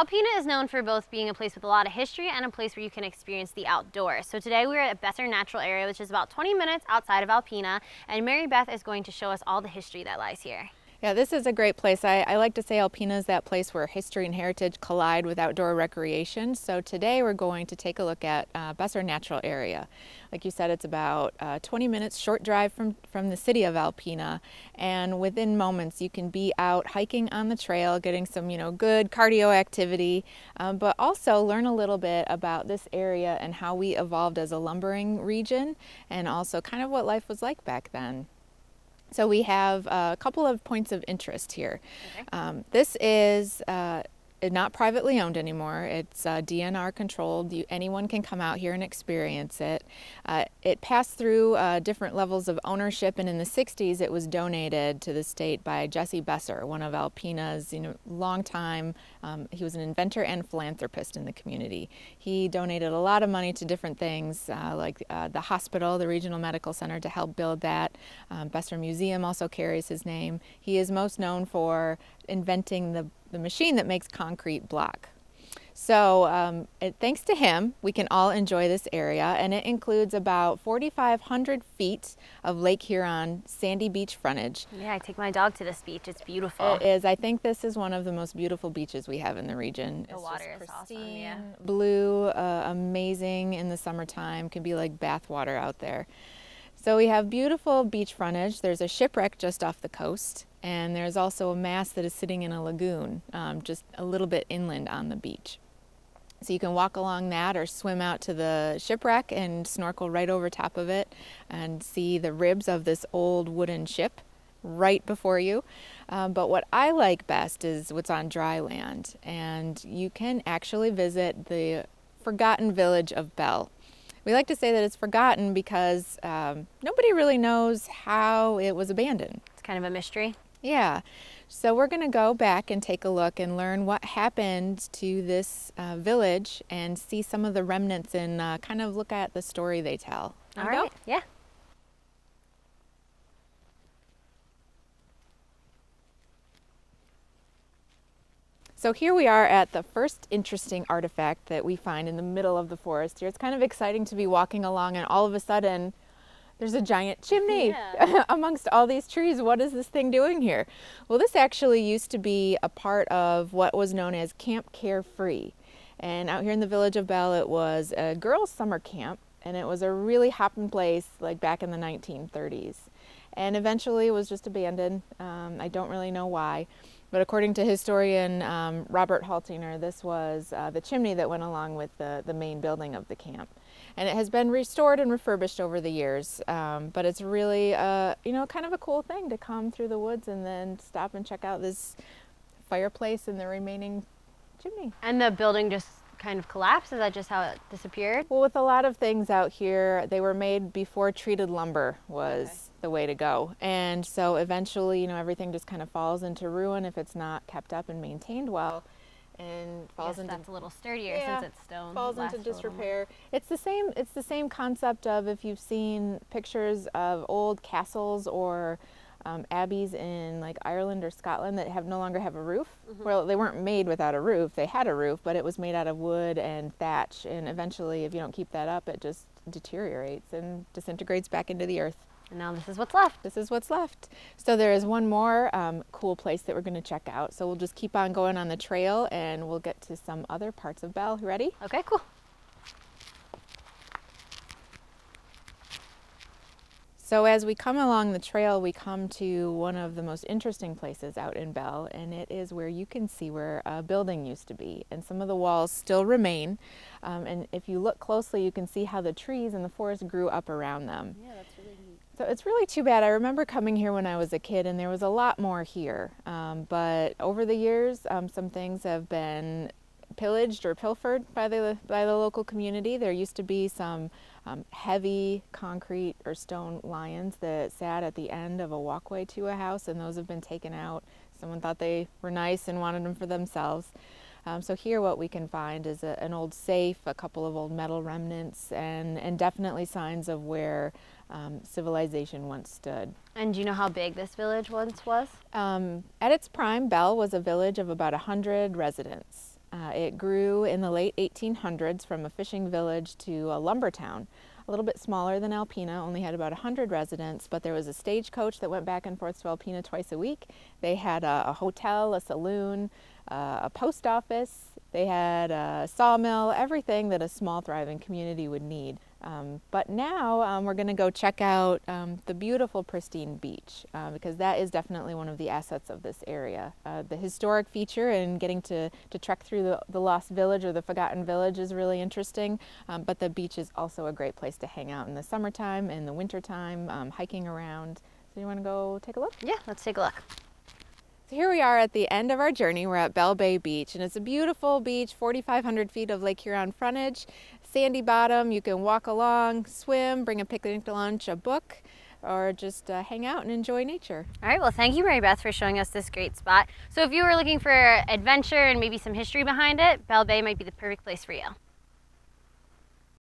Alpena is known for both being a place with a lot of history and a place where you can experience the outdoors. So today we're at Beth Natural Area, which is about 20 minutes outside of Alpena, and Mary Beth is going to show us all the history that lies here. Yeah, this is a great place. I like to say Alpena is that place where history and heritage collide with outdoor recreation. So today we're going to take a look at Beth Natural Area. Like you said, it's about 20 minutes short drive from the city of Alpena, and within moments you can be out hiking on the trail, getting some good cardio activity, but also learn a little bit about this area and how we evolved as a lumbering region, and also kind of what life was like back then. So we have a couple of points of interest here. Okay. This is not privately owned anymore. It's DNR controlled. Anyone can come out here and experience it. It passed through different levels of ownership, and in the 60s it was donated to the state by Jesse Besser, one of Alpena's long time. He was an inventor and philanthropist in the community. He donated a lot of money to different things like the hospital, the regional medical center, to help build that. Besser Museum also carries his name. He is most known for inventing the machine that makes concrete block. So thanks to him, we can all enjoy this area, and it includes about 4,500 feet of Lake Huron sandy beach frontage. Yeah, I take my dog to this beach. It's beautiful. It is. I think this is one of the most beautiful beaches we have in the region. The water is awesome. Yeah. Blue, amazing in the summertime. Can be like bath water out there. So we have beautiful beach frontage. There's a shipwreck just off the coast, and there's also a mast that is sitting in a lagoon just a little bit inland on the beach. So you can walk along that or swim out to the shipwreck and snorkel right over top of it and see the ribs of this old wooden ship right before you. But what I like best is what's on dry land, and you can actually visit the forgotten village of Bell. We like to say that it's forgotten because nobody really knows how it was abandoned. It's kind of a mystery. Yeah. So we're going to go back and take a look and learn what happened to this village and see some of the remnants and kind of look at the story they tell. All right. Yeah. So here we are at the first interesting artifact that we find in the middle of the forest here. It's kind of exciting to be walking along, and all of a sudden there's a giant chimney amongst all these trees. What is this thing doing here? Well, this actually used to be a part of what was known as Camp Carefree. And out here in the village of Bell, it was a girls' summer camp, and it was a really hopping place like back in the 1930s. And eventually it was just abandoned. I don't really know why. But according to historian Robert Haltinger, this was the chimney that went along with the main building of the camp. And it has been restored and refurbished over the years. But it's really, kind of a cool thing to come through the woods and then stop and check out this fireplace and the remaining chimney. And the building just kind of collapsed? Is that just how it disappeared? Well, with a lot of things out here, they were made before treated lumber was the way to go. And so eventually, everything just kind of falls into ruin if it's not kept up and maintained well, and falls into, that's a little sturdier since it's stone. Falls into disrepair. It's the same concept of if you've seen pictures of old castles or abbeys in like Ireland or Scotland that no longer have a roof. Well, they weren't made without a roof. They had a roof, but it was made out of wood and thatch, and eventually if you don't keep that up, it just deteriorates and disintegrates back into the earth. And now this is what's left. This is what's left. So there is one more cool place that we're going to check out. So we'll just keep on going on the trail, and we'll get to some other parts of Bell. Ready? Okay, cool. So as we come along the trail, we come to one of the most interesting places out in Bell, and it is where you can see where a building used to be, and some of the walls still remain. And if you look closely, you can see how the trees and the forest grew up around them. Yeah, that's really neat. So it's really too bad. I remember coming here when I was a kid, and there was a lot more here. But over the years, some things have been pillaged or pilfered by the local community. There used to be some heavy concrete or stone lions that sat at the end of a walkway to a house, and those have been taken out. Someone thought they were nice and wanted them for themselves. So here what we can find is an old safe, a couple of old metal remnants, and definitely signs of where civilization once stood. And do you know how big this village once was? At its prime, Bell was a village of about 100 residents. It grew in the late 1800s from a fishing village to a lumber town. A little bit smaller than Alpena, only had about 100 residents, but there was a stagecoach that went back and forth to Alpena twice a week. They had a hotel, a saloon, a post office. They had a sawmill, everything that a small thriving community would need. But now we're going to go check out the beautiful pristine beach because that is definitely one of the assets of this area. The historic feature and getting to trek through the Lost Village or the Forgotten Village is really interesting, but the beach is also a great place to hang out in the summertime and the wintertime, hiking around. So you want to go take a look? Yeah, let's take a look. So here we are at the end of our journey. We're at Bell Bay Beach, and it's a beautiful beach, 4,500 feet of Lake Huron frontage, sandy bottom. You can walk along, swim, bring a picnic lunch, a book, or just hang out and enjoy nature. All right, well, thank you, Mary Beth, for showing us this great spot. So if you were looking for adventure and maybe some history behind it, Bell Bay might be the perfect place for you.